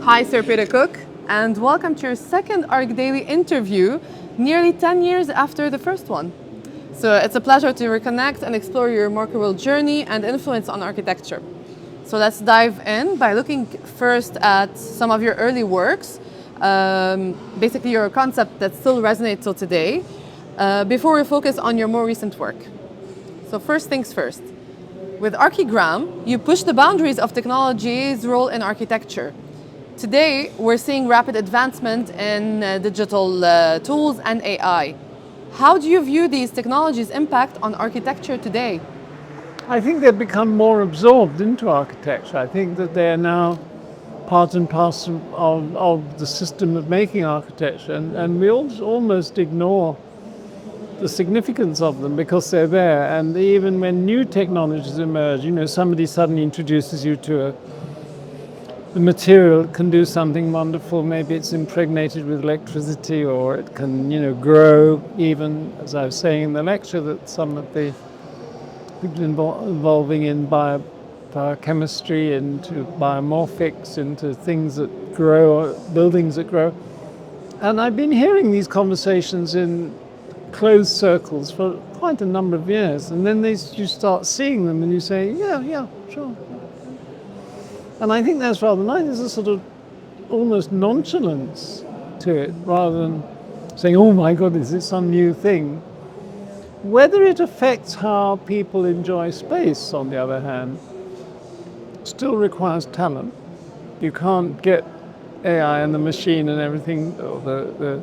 Hi, Sir Peter Cook, and welcome to your second ArchDaily interview, nearly 10 years after the first one. So it's a pleasure to reconnect and explore your remarkable journey and influence on architecture. So let's dive in by looking first at some of your early works, basically your concept that still resonates till today, before we focus on your more recent work. So first things first. With Archigram, you push the boundaries of technology's role in architecture. Today, we're seeing rapid advancement in digital tools and AI. How do you view these technologies' impact on architecture today? I think they've become more absorbed into architecture. I think that they are now part and parcel of the system of making architecture, and we almost ignore the significance of them because they're there. And even when new technologies emerge, somebody suddenly introduces you to the material that can do something wonderful. Maybe it's impregnated with electricity, or it can, grow. Even, as I was saying in the lecture, that some of the people involving in biochemistry, into biomorphics, into things that grow, buildings that grow. And I've been hearing these conversations in closed circles for quite a number of years, and then you start seeing them and you say, yeah, sure. And I think that's rather nice. There's a sort of almost nonchalance to it, rather than saying, oh my God, is this some new thing? Whether it affects how people enjoy space, on the other hand, still requires talent. You can't get AI and the machine and everything, or the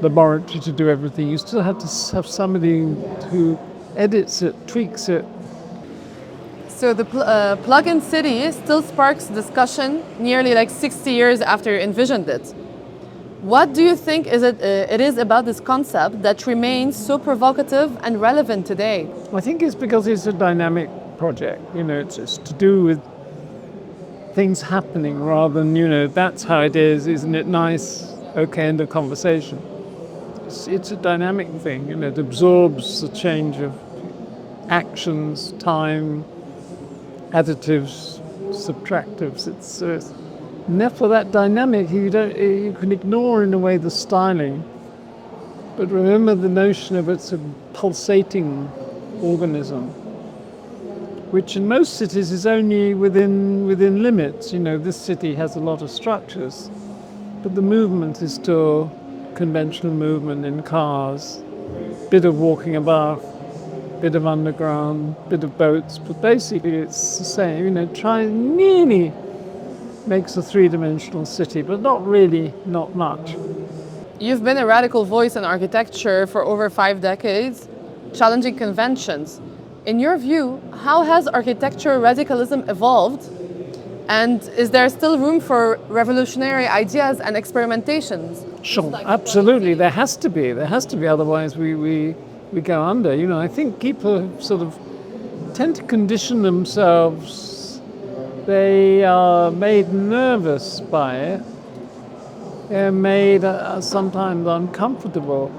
laboratory to do everything. You still have to have somebody who edits it, tweaks it. So the plug-in city still sparks discussion nearly 60 years after you envisioned it. What do you think it is about this concept that remains so provocative and relevant today? I think it's because it's a dynamic project. It's to do with things happening rather than, that's how it is, isn't it nice? Okay, end of conversation. It's a dynamic thing, it absorbs the change of actions, time, additives, subtractives. And therefore that dynamic, you can ignore in a way the styling, but remember the notion of it's a pulsating organism, which in most cities is only within limits. This city has a lot of structures, but the movement is still conventional movement in cars, bit of walking above, bit of underground, bit of boats, but basically it's the same. Nearly makes a three-dimensional city, but not really, not much. You've been a radical voice in architecture for over 5 decades, challenging conventions. In your view, how has architecture radicalism evolved? And is there still room for revolutionary ideas and experimentations? Sure, absolutely. There has to be. Otherwise we go under. I think people sort of tend to condition themselves. They are made nervous by it. They're made sometimes uncomfortable.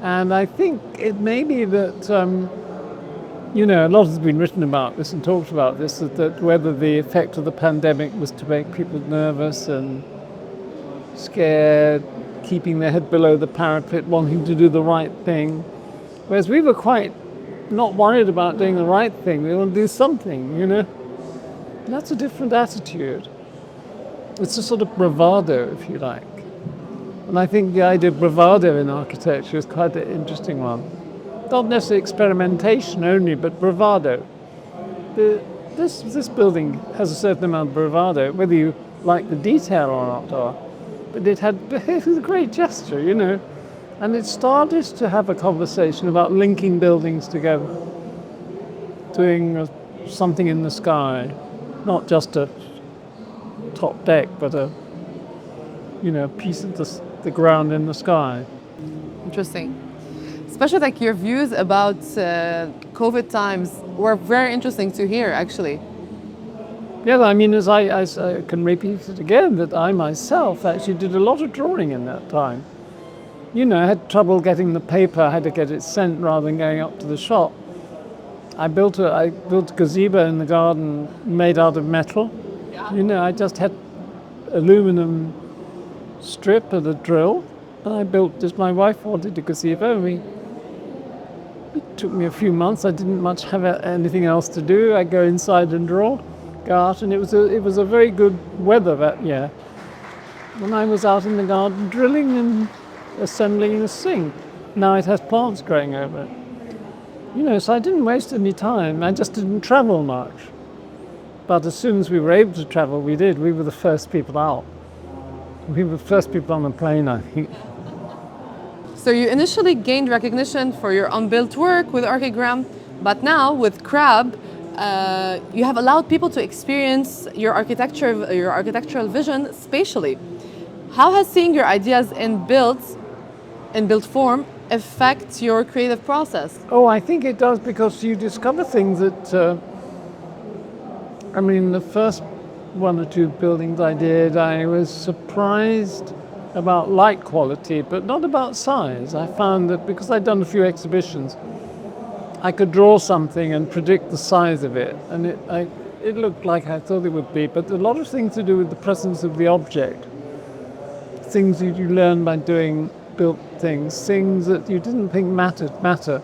And I think it may be that, a lot has been written about this and talked about this, that whether the effect of the pandemic was to make people nervous and scared, keeping their head below the parapet, wanting to do the right thing. Whereas we were quite not worried about doing the right thing. We want to do something, And that's a different attitude. It's a sort of bravado, if you like. And I think the idea of bravado in architecture is quite an interesting one. Not necessarily experimentation only, but bravado. This building has a certain amount of bravado, whether you like the detail or not. But it was a great gesture, And it started to have a conversation about linking buildings together, doing something in the sky, not just a top deck, but a piece of the ground in the sky. Interesting. Especially your views about COVID times were very interesting to hear, actually. Yeah, as I can repeat it again, that I myself actually did a lot of drawing in that time. I had trouble getting the paper. I had to get it sent rather than going up to the shop. I built a gazebo in the garden made out of metal. I just had aluminum strip and a drill, and I built this. My wife wanted a gazebo. It took me a few months. I didn't much have anything else to do. I go inside and draw, go out, and it was a very good weather that year when I was out in the garden drilling and assembling the sink. Now it has plants growing over it. So I didn't waste any time. I just didn't travel much. But as soon as we were able to travel, we did. We were the first people out. We were the first people on the plane, I think. So you initially gained recognition for your unbuilt work with Archigram, but now with Crab, you have allowed people to experience your architectural vision spatially. How has seeing your ideas in built form affect your creative process? Oh, I think it does, because you discover things that, the first one or two buildings I did, I was surprised about light quality, but not about size. I found that because I'd done a few exhibitions, I could draw something and predict the size of it, and it looked like I thought it would be, but a lot of things to do with the presence of the object, things that you learn by doing built things that you didn't think matter,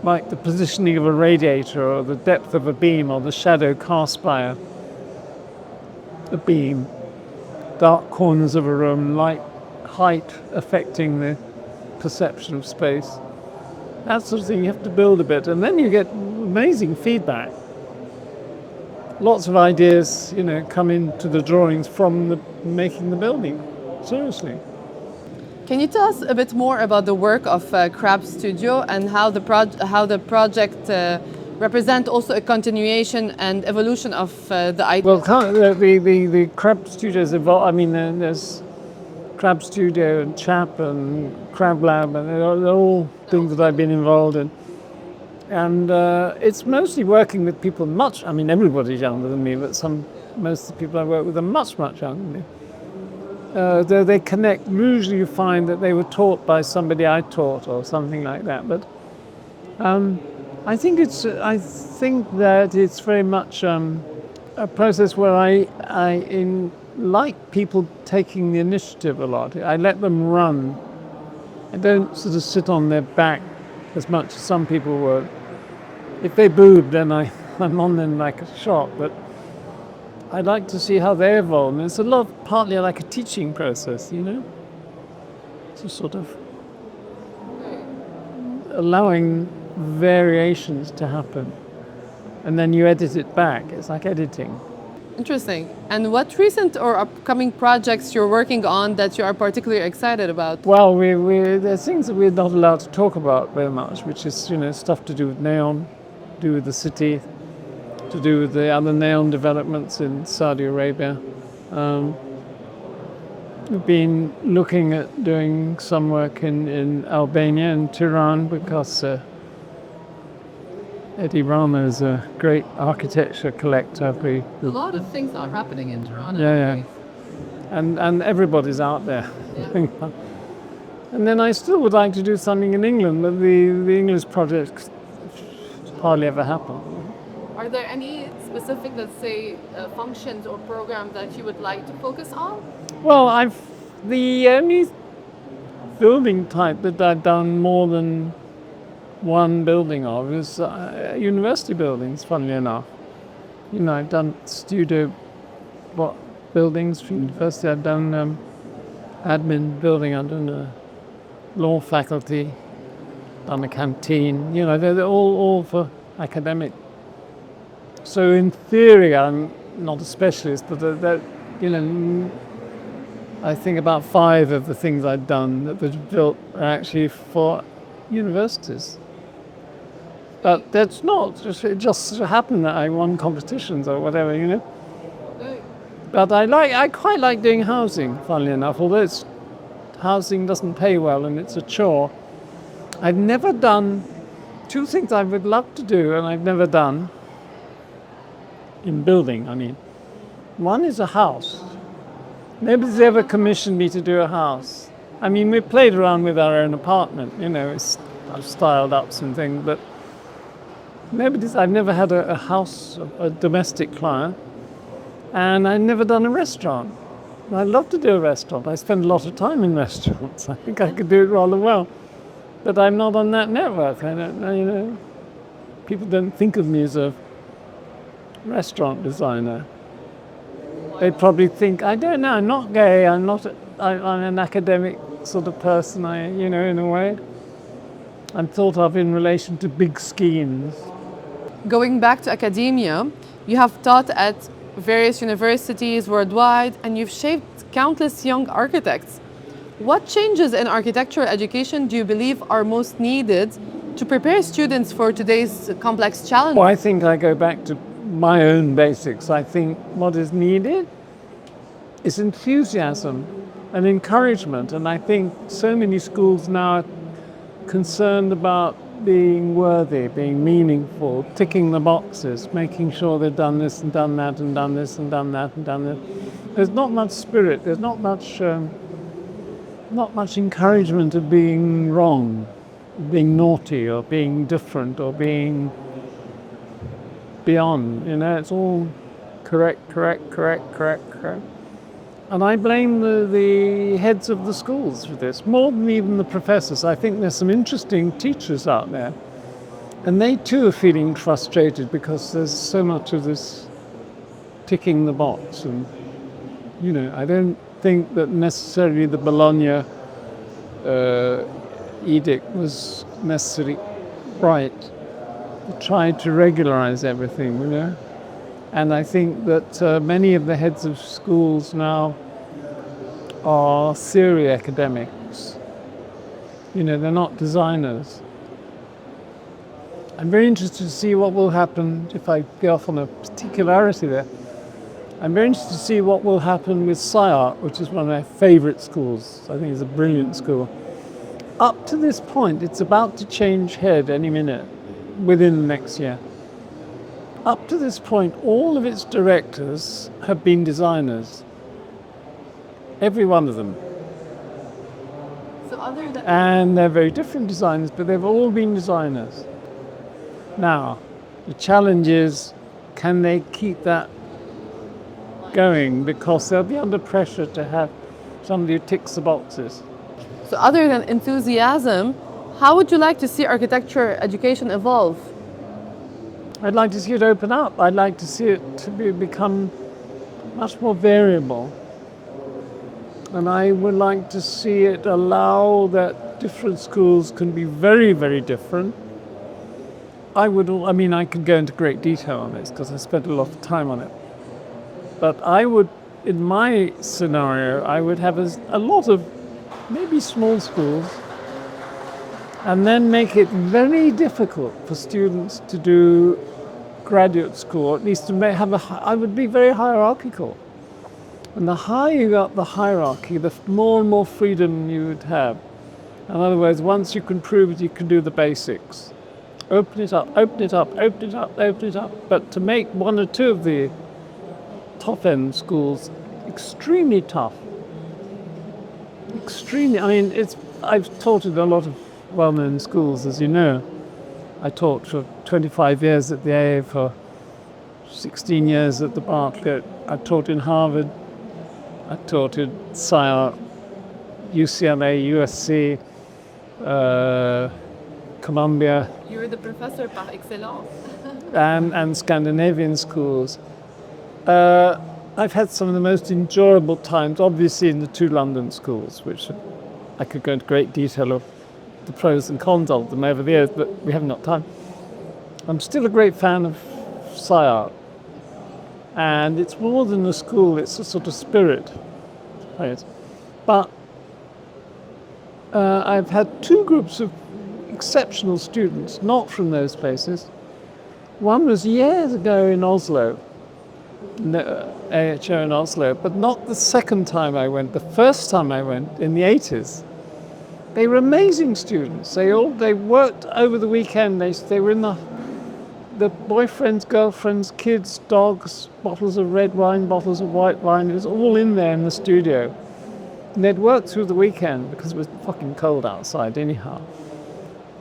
like the positioning of a radiator or the depth of a beam or the shadow cast by a beam, dark corners of a room, light, height affecting the perception of space. That sort of thing, you have to build a bit, and then you get amazing feedback. Lots of ideas, come into the drawings from making the building. Seriously. Can you tell us a bit more about the work of Crab Studio and how the project represent also a continuation and evolution of the idea? Well, the Crab Studios evolved. There's Crab Studio and Chap and Crab Lab, and they're all things that I've been involved in. And it's mostly working with people everybody's younger than me, but most of the people I work with are much, much younger than me. They connect. Usually you find that they were taught by somebody I taught or something like that. But I think that it's very much a process where I like people taking the initiative a lot. I let them run. I don't sort of sit on their back as much as some people would. If they booed, then I'm on them like a shot. But I like to see how they evolve. And it's partly like a teaching process, It's a sort of allowing variations to happen. And then you edit it back. It's like editing. Interesting. And what recent or upcoming projects you're working on that you are particularly excited about? Well, there's things that we're not allowed to talk about very much, which is, stuff to do with neon, to do with the city, to do with the other neon developments in Saudi Arabia. We've been looking at doing some work in Albania and Tehran, because Eddie Rama is a great architecture collector. A lot of things are happening in Tehran. Yeah. And everybody's out there. Yeah. And then I still would like to do something in England, but the English projects hardly ever happen. Are there any specific, let's say, functions or programs that you would like to focus on? Well, the only building type that I've done more than one building of is university buildings, funnily enough. I've done studio buildings for university. I've done admin building. I've done a law faculty, done a canteen. They're all for academic. So in theory, I'm not a specialist, but I think about 5 of the things I've done that were built are actually for universities. But that's not, it just happened that I won competitions or whatever, But I quite like doing housing, funnily enough, although housing doesn't pay well and it's a chore. I've never done 2 things I would love to do and I've never done in building, One is a house. Nobody's ever commissioned me to do a house. We played around with our own apartment, I've styled up some things, but I've never had a house, a domestic client, and I've never done a restaurant. I love to do a restaurant. I spend a lot of time in restaurants. I think I could do it rather well. But I'm not on that network. I don't know, you know. People don't think of me as a restaurant designer. They probably think, I don't know, I'm not gay, I'm an academic sort of person, you know, in a way. I'm thought of in relation to big schemes. Going back to academia, you have taught at various universities worldwide and you've shaped countless young architects. What changes in architectural education do you believe are most needed to prepare students for today's complex challenges? Well, I think I go back to my own basics. I think what is needed is enthusiasm and encouragement. And I think so many schools now are concerned about being worthy, being meaningful, ticking the boxes, making sure they've done this and done that and done this and done that and done that. There's not much spirit, there's not much encouragement of being wrong, being naughty or being different or being beyond, you know, it's all correct. And I blame the heads of the schools for this, more than even the professors. I think there's some interesting teachers out there, and they too are feeling frustrated because there's so much of this ticking the box. And, you know, I don't think that necessarily the Bologna edict was necessarily right. It tried to regularize everything, you know. And I think that many of the heads of schools now are theory academics. You know, they're not designers. I'm very interested to see what will happen, if I go off on a particularity there, I'm very interested to see what will happen with SciArt, which is one of my favorite schools. I think it's a brilliant school. Up to this point, it's about to change head any minute, within the next year. Up to this point, all of its directors have been designers. Every one of them. So other than And they're very different designers, but they've all been designers. Now, the challenge is, can they keep that going? Because they'll be under pressure to have somebody who ticks the boxes. So other than enthusiasm, how would you like to see architecture education evolve? I'd like to see it open up. I'd like to see it to become much more variable. And I would like to see it allow that different schools can be very, very different. I could go into great detail on this because I spent a lot of time on it. But I would, in my scenario, I would have a lot of maybe small schools and then make it very difficult for students to do graduate school, or at least to have I would be very hierarchical. And the higher you got the hierarchy, the more and more freedom you would have. In other words, once you can prove it, you can do the basics. Open it up. But to make one or two of the top-end schools extremely tough. Extremely, I've taught in a lot of well-known schools, as you know. I taught for 25 years at the AA, for 16 years at the Bartlett. I taught in Harvard. I taught in SciArt, UCLA, USC, Columbia. You're the professor par excellence. and Scandinavian schools. I've had some of the most enjoyable times, obviously, in the two London schools, which I could go into great detail of the pros and cons of them over the years, but we haven't got time. I'm still a great fan of SciArt. And it's more than a school, it's a sort of spirit. Right? But I've had two groups of exceptional students, not from those places. One was years ago in Oslo, AHO in Oslo, but not the second time I went. The first time I went, in the 80s. They were amazing students. They worked over the weekend. They were in the boyfriends, girlfriends, kids, dogs, bottles of red wine, bottles of white wine. It was all in there in the studio. And they'd worked through the weekend because it was fucking cold outside anyhow.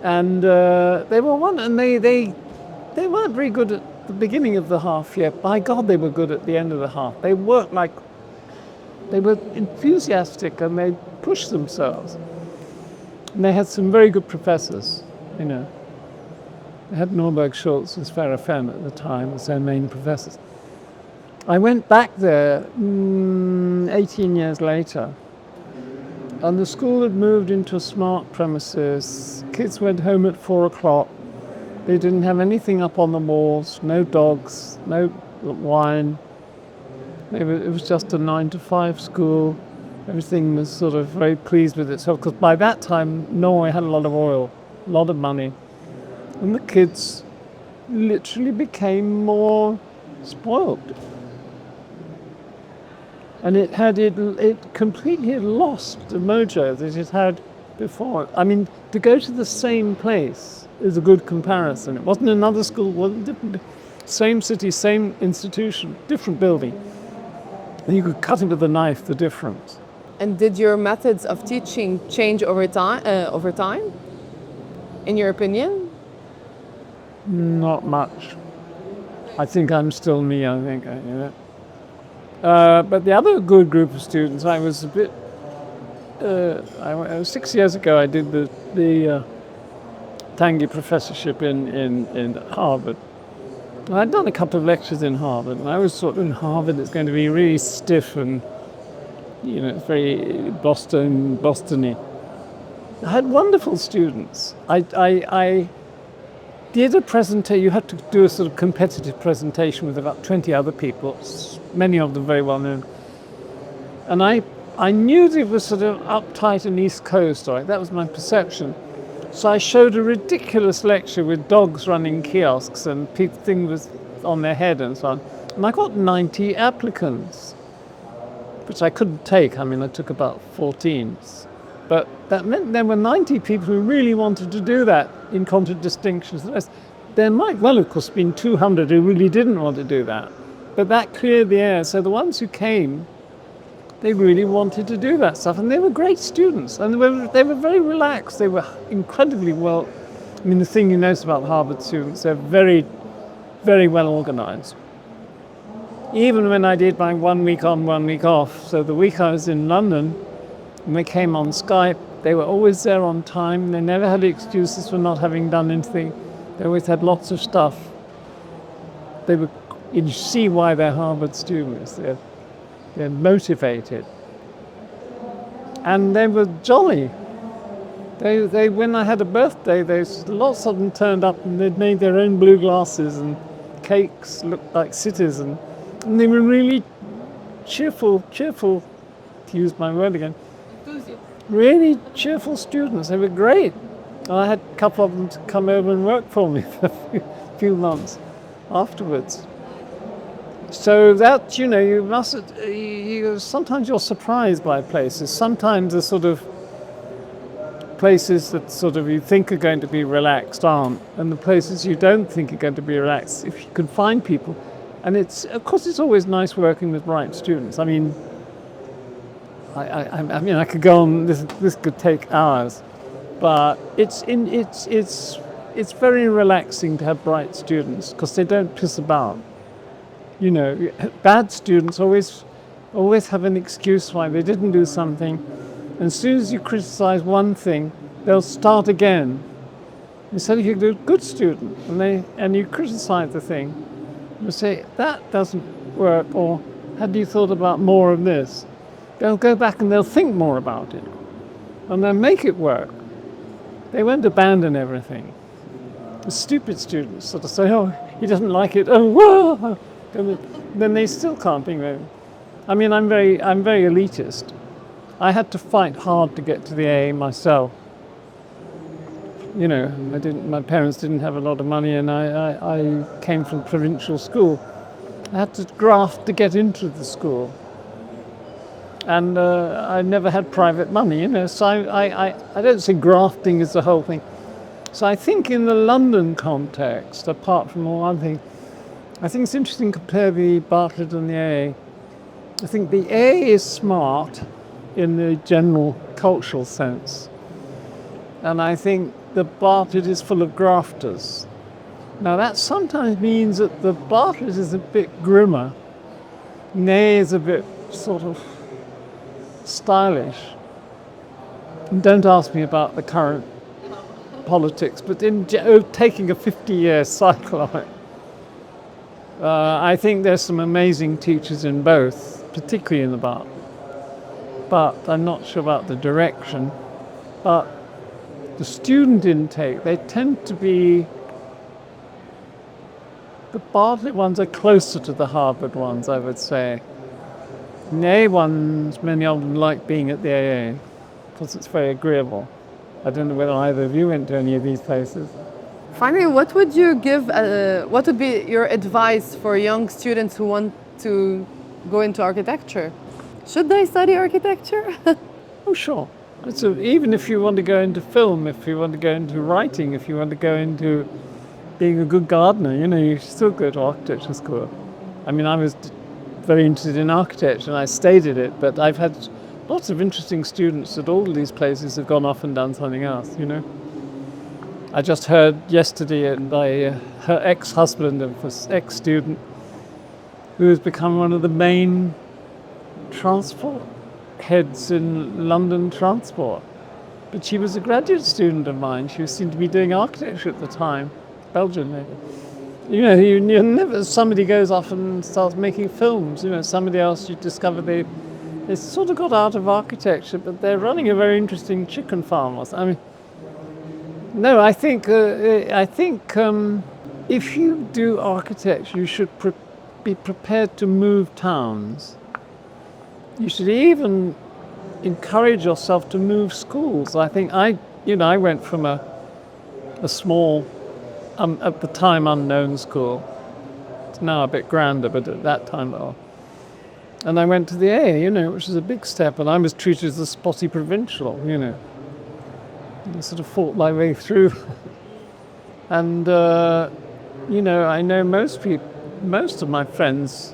And they were they weren't very good at the beginning of the half year. By God, they were good at the end of the half. They worked like They were enthusiastic and they pushed themselves. And they had some very good professors, you know. They had Norberg Schultz and Sverre Fenn at the time as their main professors. I went back there 18 years later, and the school had moved into smart premises. Kids went home at 4 o'clock. They didn't have anything up on the walls, no dogs, no wine. It was just a 9 to 5 school. Everything was sort of very pleased with itself, because by that time Norway had a lot of oil, a lot of money. And the kids literally became more spoiled. And it completely had lost the mojo that it had before. I mean, to go to the same place is a good comparison. It wasn't another school, wasn't different, same city, same institution, different building. And you could cut it with a knife, the difference. And did your methods of teaching change over time, in your opinion? Not much. I think I'm still me, I think, you know. But the other good group of students, I was a bit, 6 years ago I did the Tangi professorship in Harvard. I'd done a couple of lectures in Harvard, and I was sort of in Harvard, it's going to be really stiff and, you know, it's very Boston-y. I had wonderful students. I did a presentation. You had to do a sort of competitive presentation with about 20 other people, many of them very well known. And I knew it was sort of uptight and East Coast, right? That was my perception. So I showed a ridiculous lecture with dogs running kiosks and things was on their head and so on. And I got 90 applicants, which I couldn't take. I mean, I took about 14. But that meant there were 90 people who really wanted to do that in contradistinction to the rest. There might well, of course, have been 200 who really didn't want to do that. But that cleared the air. So the ones who came, they really wanted to do that stuff. And they were great students. And they were very relaxed. They were incredibly well. I mean, the thing you notice about Harvard students, they're very, very well organized. Even when I did my 1 week on, 1 week off, so the week I was in London, and they came on Skype, they were always there on time. They never had excuses for not having done anything. They always had lots of stuff. You see why they're Harvard students. They're motivated. And they were jolly. They when I had a birthday, lots of them turned up and they'd made their own blue glasses and cakes looked like cities. And they were really cheerful, to use my word again. Really cheerful students. They were great. I had a couple of them to come over and work for me for a few months afterwards. So that, you know, sometimes you're surprised by places. Sometimes the sort of places that sort of you think are going to be relaxed aren't. And the places you don't think are going to be relaxed, if you can find people. And of course, it's always nice working with bright students. I mean, I could go on. This could take hours, but it's very relaxing to have bright students because they don't piss about. You know, bad students always have an excuse why they didn't do something, and as soon as you criticize one thing, they'll start again. Instead, if you do a good student and you criticize the thing, you say that doesn't work, or had you thought about more of this? They'll go back and they'll think more about it. And they'll make it work. They won't abandon everything. The stupid students sort of say, oh, he doesn't like it, oh, whoa! And then they still can't think of it. I mean, I'm very elitist. I had to fight hard to get to the AA myself. You know, my parents didn't have a lot of money and I came from provincial school. I had to graft to get into the school. And I never had private money, you know, so I don't see grafting as the whole thing. So I think in the London context, apart from all other things, I think it's interesting to compare the Bartlett and the AA. I think the AA is smart in the general cultural sense. And I think the Bartlett is full of grafters. Now that sometimes means that the Bartlett is a bit grimmer, and the AA is a bit sort of stylish. And don't ask me about the current politics, but taking a 50-year cycle on it. I think there's some amazing teachers in both, particularly in the Bart. But I'm not sure about the direction. But the student intake, they tend to be, the Bartlett ones are closer to the Harvard ones, I would say. And the AA ones, many of them like being at the AA because it's very agreeable. I don't know whether either of you went to any of these places. Finally, what would you give, what would be your advice for young students who want to go into architecture? Should they study architecture? Oh, sure. Even if you want to go into film, if you want to go into writing, if you want to go into being a good gardener, you still go to architecture school. I mean, I was very interested in architecture and I stayed at it, but I've had lots of interesting students at all of these places have gone off and done something else, I just heard yesterday by her ex-husband of an ex-student who has become one of the main transport heads in London transport. But she was a graduate student of mine. She seemed to be doing architecture at the time, Belgian maybe. You never, somebody goes off and starts making films, somebody else you discover they sort of got out of architecture, but they're running a very interesting chicken farm. I think if you do architecture, you should be prepared to move towns. You should even encourage yourself to move schools. I think I went from a small, at the time unknown school. It's now a bit grander, but at that time, and I went to the A, which is a big step, and I was treated as a spotty provincial, I sort of fought my way through. And, I know most of my friends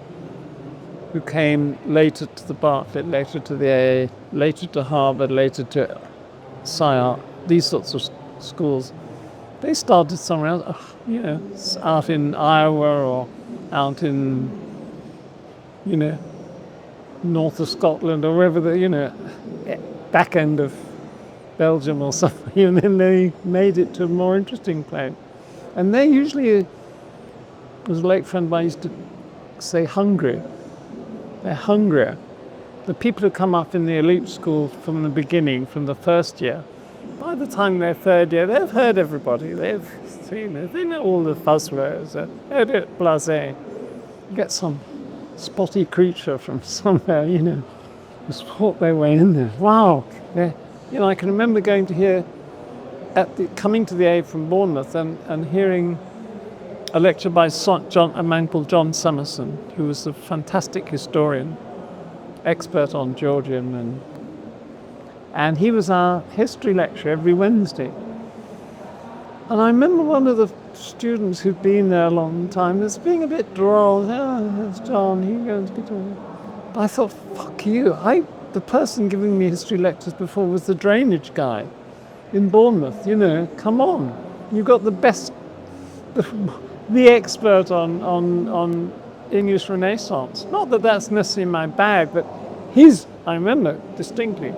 who came later to the Bartlett, later to the AA, later to Harvard, later to SciArt, these sorts of schools, they started somewhere else, out in Iowa or out in, north of Scotland or wherever back end of Belgium or something, and then they made it to a more interesting place. And they usually, as a late friend of mine used to say, hungry. They're hungrier. The people who come up in the elite school from the beginning, from the first year, by the time they're third year, they've heard everybody. They've seen it. They know all the fuzzwords. They're a bit blasé. You get some spotty creature from somewhere, just fought their way in there. Wow. I can remember going to hear, coming to the A from Bournemouth and hearing a lecture by a man called John Summerson, who was a fantastic historian, expert on Georgian, and he was our history lecturer every Wednesday. And I remember one of the students who'd been there a long time was being a bit droll. There's John, he goes to be. But I thought, fuck you. The person giving me history lectures before was the drainage guy in Bournemouth. Come on. You got the best, the expert on English Renaissance. Not that that's necessarily my bag, but I remember distinctly,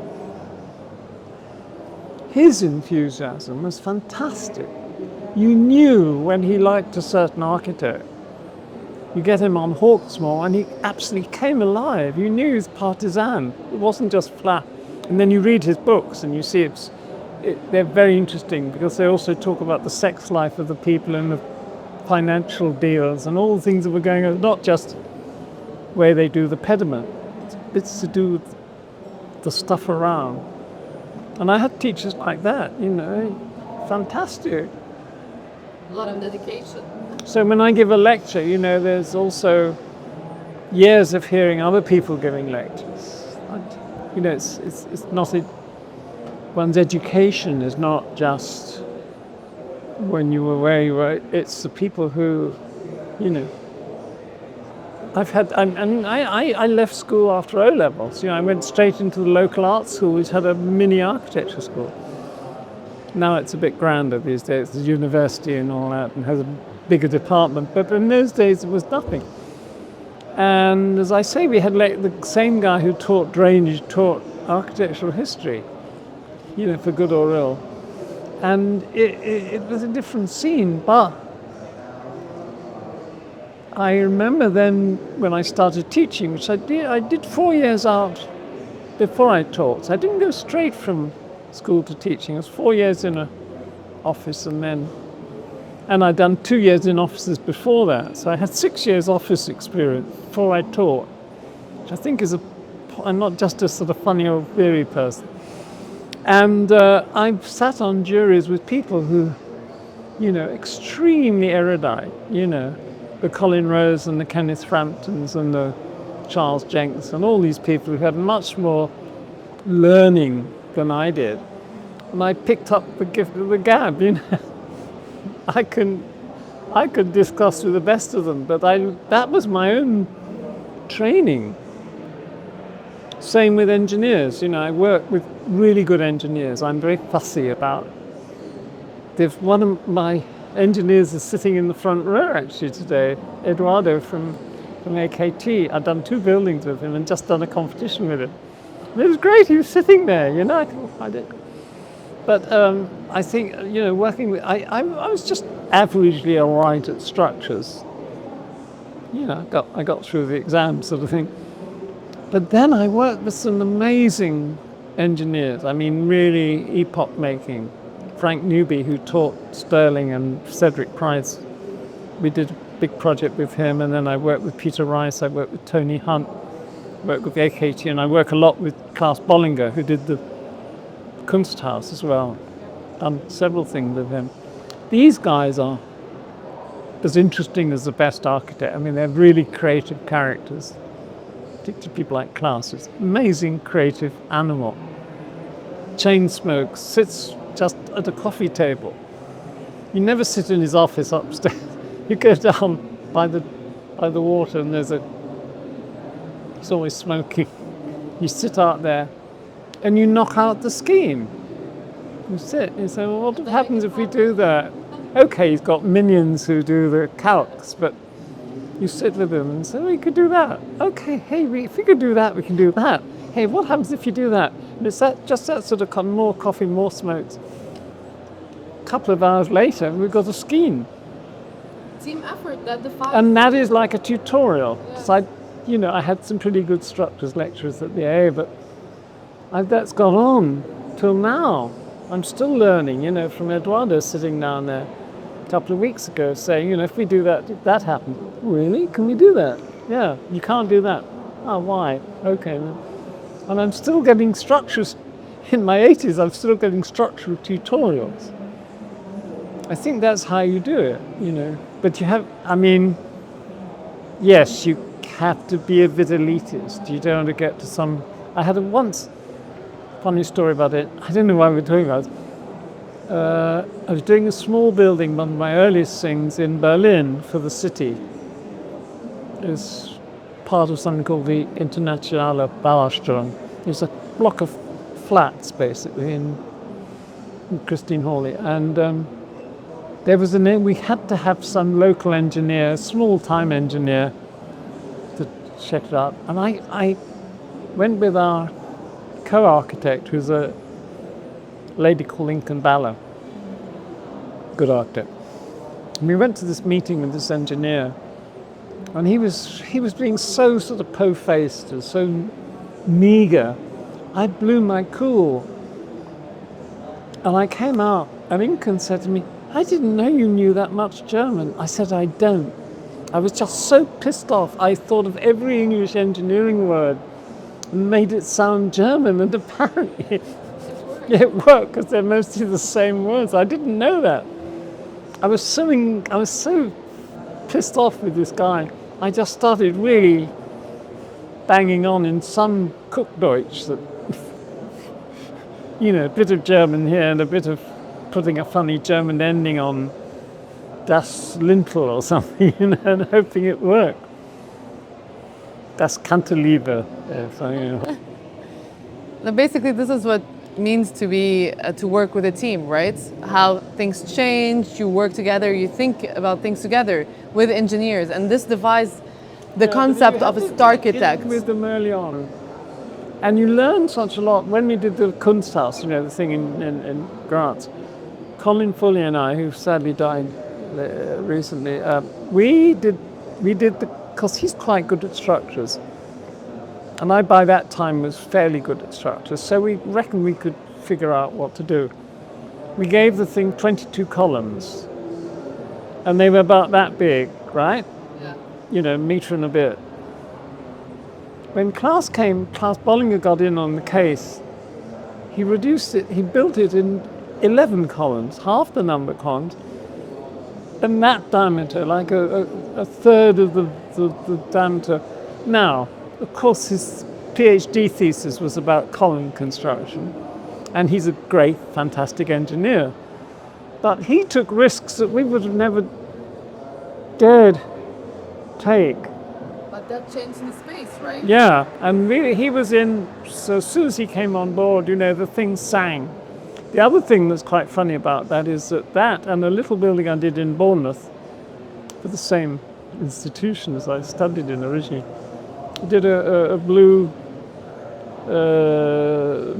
his enthusiasm was fantastic. You knew when he liked a certain architect. You get him on Hawksmoor and he absolutely came alive. You knew he was partisan. It wasn't just flat. And then you read his books and you see they're very interesting because they also talk about the sex life of the people and the financial deals and all the things that were going on, not just where they do the pediment. It's to do with the stuff around. And I had teachers like that, fantastic. A lot of dedication. So when I give a lecture, there's also years of hearing other people giving lectures. It's not one's education is not just when you were where you were. It's the people who, I left school after O levels. I went straight into the local art school, which had a mini architecture school. Now it's a bit grander these days, the university and all that, and has a bigger department. But in those days, it was nothing. And as I say, we had the same guy who taught drainage, taught architectural history, for good or ill. And it was a different scene, but I remember then when I started teaching, which I did 4 years out before I taught. So I didn't go straight from school to teaching. It was 4 years in an office and I'd done 2 years in offices before that. So I had 6 years office experience before I taught, which I think I'm not just a sort of funny old theory person. And I've sat on juries with people who, extremely erudite, the Colin Rose and the Kenneth Framptons and the Charles Jenks and all these people who had much more learning than I did. And I picked up the gift of the gab, I could discuss with the best of them, but that was my own training. Same with engineers, I work with really good engineers. I'm very fussy about. One of my engineers is sitting in the front row actually today, Eduardo from AKT. I've done 2 buildings with him and just done a competition with him. And it was great, he was sitting there, I did. But I think, working with, I was just averagely all right at structures. I got through the exam sort of thing. But then I worked with some amazing engineers, really epoch-making. Frank Newby, who taught Sterling and Cedric Price. We did a big project with him, and then I worked with Peter Rice, I worked with Tony Hunt, worked with AKT, and I work a lot with Klaus Bollinger, who did the Kunsthaus as well. Done several things with him. These guys are as interesting as the best architect. They're really creative characters. Particularly people like Klaus. It's an amazing creative animal. Chain smokes, sits just at a coffee table. You never sit in his office upstairs. You go down by the water and he's always smoking. You sit out there and you knock out the scheme. You sit and you say, well, what happens if we do that? Okay, he's got minions who do the calcs, but you sit with them and say, we could do that. Okay, hey, if we could do that, we can do that. Hey, what happens if you do that? And it's that sort of more coffee, more smokes. A couple of hours later, we've got a scheme. Team effort that defines. And that is like a tutorial. Yeah. So I had some pretty good structures lecturers at the AA, but that's gone on till now. I'm still learning, from Eduardo sitting down there a couple of weeks ago saying, if we do that, that happens. Really? Can we do that? Yeah, you can't do that. Oh, why? Okay. And I'm still getting structures. In my 80s, I'm still getting structural tutorials. I think that's how you do it, But you have, yes, you have to be a bit elitist. You don't want to get to some. I had funny story about it. I don't know why we're talking about it. I was doing a small building, one of my earliest things in Berlin for the city. It was part of something called the Internationale Bauausstellung. It was a block of flats, basically, in Christine Hawley. And there was we had to have some local engineer, small-time engineer, to check it out. And I went with our co-architect, who's a lady called Lincoln Baller, good architect. And we went to this meeting with this engineer, and he was being so sort of po-faced and so meager. I blew my cool. And I came out, and Lincoln said to me, I didn't know you knew that much German. I said, I don't. I was just so pissed off. I thought of every English engineering word and made it sound German, and apparently it worked because they're mostly the same words. I didn't know that. I was so pissed off with this guy. I just started really banging on in some Cookdeutsch that, a bit of German here and a bit of putting a funny German ending on Das Lintel or something, and hoping it worked. Das Cantilever. Now, basically, this is what it means to be to work with a team, right? How things change, you work together, you think about things together with engineers, and this defies the concept of a star architect. With them early on. And you learn such a lot. When we did the Kunsthaus, you know, the thing in Graz, Colin Foley and I, who sadly died recently, we did because he's quite good at structures. And I, by that time, was fairly good at structures. So we reckoned we could figure out what to do. We gave the thing 22 columns. And they were about that big, right? Yeah. You know, metre and a bit. When Klaus Bollinger got in on the case, he reduced it, he built it in 11 columns, half the number of columns, and that diameter, like a third of the diameter. Now, of course, his PhD thesis was about column construction, and he's a great, fantastic engineer. But he took risks that we would have never dared take. But that changed the space, right? Yeah, and really he was in, so as soon as he came on board, you know, the thing sang. The other thing that's quite funny about that is that and a little building I did in Bournemouth for the same institution as I studied in originally, I did a blue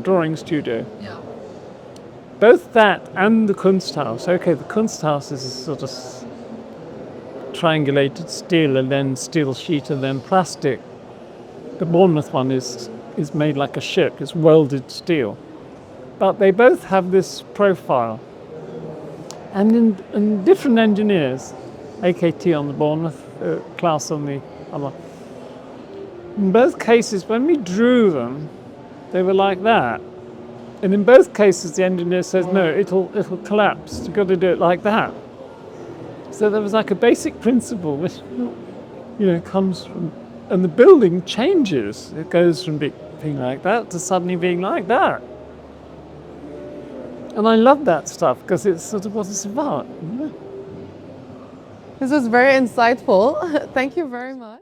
drawing studio. Yeah. Both that and the Kunsthaus. Okay, the Kunsthaus is a sort of triangulated steel and then steel sheet and then plastic. The Bournemouth one is made like a ship, it's welded steel. But they both have this profile. And in different engineers, AKT on the Bournemouth, Klaus on the other. In both cases, when we drew them, they were like that. And in both cases, the engineer says, no, it'll collapse. You've got to do it like that. So there was like a basic principle which, you know, comes from, and the building changes. It goes from being like that to suddenly being like that. And I love that stuff because it's sort of what it's about. This was very insightful. Thank you very much.